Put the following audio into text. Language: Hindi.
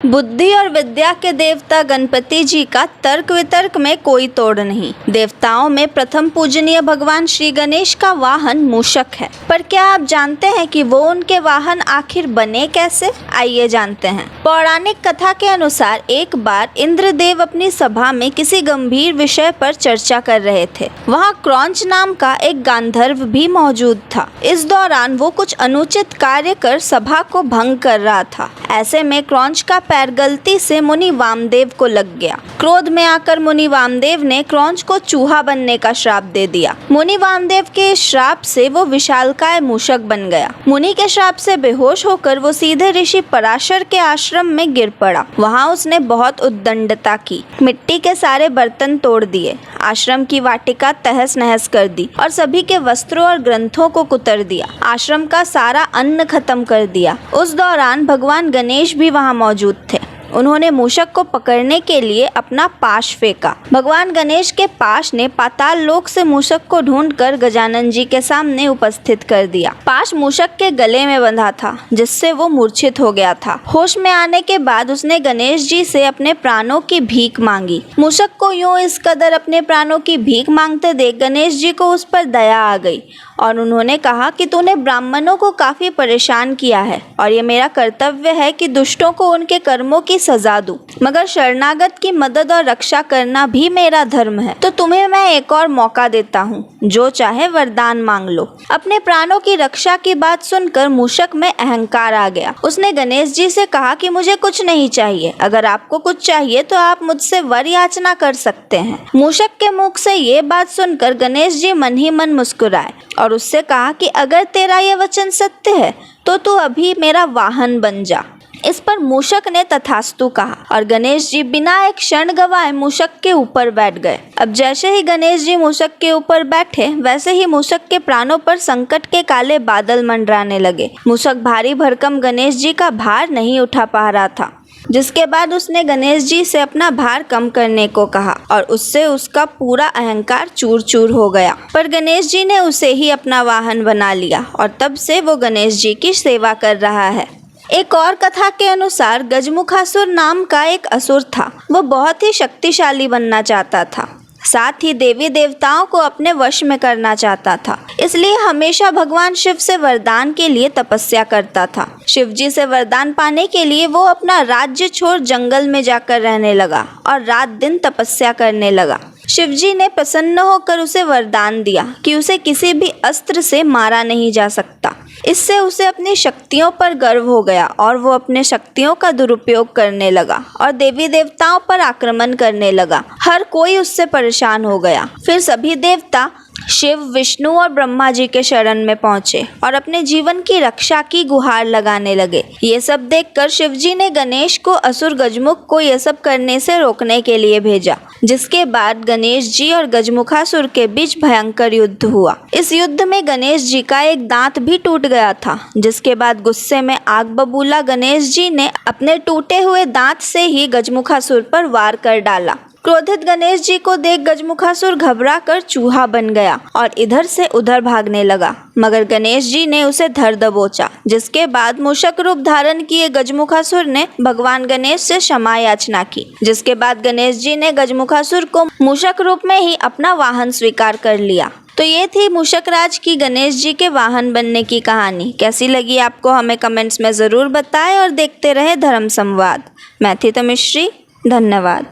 बुद्धि और विद्या के देवता गणपति जी का तर्क वितर्क में कोई तोड़ नहीं। देवताओं में प्रथम पूजनीय भगवान श्री गणेश का वाहन मूषक है। पर क्या आप जानते हैं कि वो उनके वाहन आखिर बने कैसे? आइए जानते हैं। पौराणिक कथा के अनुसार एक बार इंद्रदेव अपनी सभा में किसी गंभीर विषय पर चर्चा कर रहे थे। वहाँ क्रौंच नाम का एक गांधर्व भी मौजूद था। इस दौरान वो कुछ अनुचित कार्य कर सभा को भंग कर रहा था। ऐसे में क्रौंच का पैर गलती से मुनि वामदेव को लग गया। क्रोध में आकर मुनि वामदेव ने क्रौंच को चूहा बनने का श्राप दे दिया। मुनि वामदेव के श्राप से वो विशालकाय मूषक बन गया। मुनि के श्राप से बेहोश होकर वो सीधे ऋषि पराशर के आश्रम में गिर पड़ा। वहाँ उसने बहुत उद्दंडता की, मिट्टी के सारे बर्तन तोड़ दिए, आश्रम की वाटिका तहस नहस कर दी और सभी के वस्त्रों और ग्रंथों को कुतर दिया। आश्रम का सारा अन्न खत्म कर दिया। उस दौरान भगवान गणेश भी वहाँ मौजूद थे। उन्होंने मूषक को पकड़ने के लिए अपना पाश फेंका। भगवान गणेश के पाश ने पाताल लोक से मूषक को ढूंढकर गजानन जी के सामने उपस्थित कर दिया। पाश मूषक के गले में बंधा था, जिससे वो मूर्छित हो गया था। होश में आने के बाद उसने गणेश जी से अपने प्राणों की भीख मांगी। मूषक को यूं इस कदर अपने प्राणों की भीख मांगते देख गणेश जी को उस पर दया आ गई और उन्होंने कहा कि तूने ब्राह्मणों को काफी परेशान किया है और ये मेरा कर्तव्य है कि दुष्टों को उनके कर्मों की सजा दूं, मगर शरणागत की मदद और रक्षा करना भी मेरा धर्म है। तो तुम्हें मैं एक और मौका देता हूँ, जो चाहे वरदान मांग लो। अपने प्राणों की रक्षा की बात सुनकर मूषक में अहंकार आ गया। उसने गणेश जी से कहा कि मुझे कुछ नहीं चाहिए, अगर आपको कुछ चाहिए तो आप मुझसे वर याचना कर सकते हैं। मूषक के मुख से ये बात सुनकर गणेश जी मन ही मन मुस्कुराए और उससे कहा कि अगर तेरा ये वचन सत्य है तो तू अभी मेरा वाहन बन जा। इस पर मूषक ने तथास्तु कहा और गणेश जी बिना एक क्षण गवाए मूषक के ऊपर बैठ गए। अब जैसे ही गणेश जी मूषक के ऊपर बैठे, वैसे ही मूषक के प्राणों पर संकट के काले बादल मंडराने लगे। मूषक भारी भरकम गणेश जी का भार नहीं उठा पा रहा था, जिसके बाद उसने गणेश जी से अपना भार कम करने को कहा और उससे उसका पूरा अहंकार चूर चूर हो गया। पर गणेश जी ने उसे ही अपना वाहन बना लिया और तब से वो गणेश जी की सेवा कर रहा है। एक और कथा के अनुसार गजमुखासुर नाम का एक असुर था। वो बहुत ही शक्तिशाली बनना चाहता था, साथ ही देवी देवताओं को अपने वश में करना चाहता था। इसलिए हमेशा भगवान शिव से वरदान के लिए तपस्या करता था। शिव जी से वरदान पाने के लिए वो अपना राज्य छोड़ जंगल में जाकर रहने लगा और रात दिन तपस्या करने लगा। शिव जी ने प्रसन्न होकर उसे वरदान दिया कि उसे किसी भी अस्त्र से मारा नहीं जा सकता। इससे उसे अपनी शक्तियों पर गर्व हो गया और वो अपने शक्तियों का दुरुपयोग करने लगा और देवी देवताओं पर आक्रमण करने लगा। हर कोई उससे परेशान हो गया। फिर सभी देवता शिव, विष्णु और ब्रह्मा जी के शरण में पहुंचे और अपने जीवन की रक्षा की गुहार लगाने लगे। ये सब देखकर शिव जी ने गणेश को असुर गजमुख को ये सब करने से रोकने के लिए भेजा, जिसके बाद गणेश जी और गजमुखासुर के बीच भयंकर युद्ध हुआ। इस युद्ध में गणेश जी का एक दांत भी टूट गया था, जिसके बाद गुस्से में आग बबूला गणेश जी ने अपने टूटे हुए दांत से ही गजमुखासुर पर वार कर डाला। क्रोधित गणेश जी को देख गजमुखासुर घबरा कर चूहा बन गया और इधर से उधर भागने लगा, मगर गणेश जी ने उसे धर दबोचा। जिसके बाद मूषक रूप धारण किए गजमुखासुर ने भगवान गणेश से क्षमा याचना की। जिसके बाद गणेश जी ने गजमुखासुर को मूषक रूप में ही अपना वाहन स्वीकार कर लिया। तो ये थी मूषक राज की गणेश जी के वाहन बनने की कहानी। कैसी लगी आपको हमें कमेंट्स में ज़रूर बताएं और देखते रहे धर्म संवाद। मैं थी तमिश्री, धन्यवाद।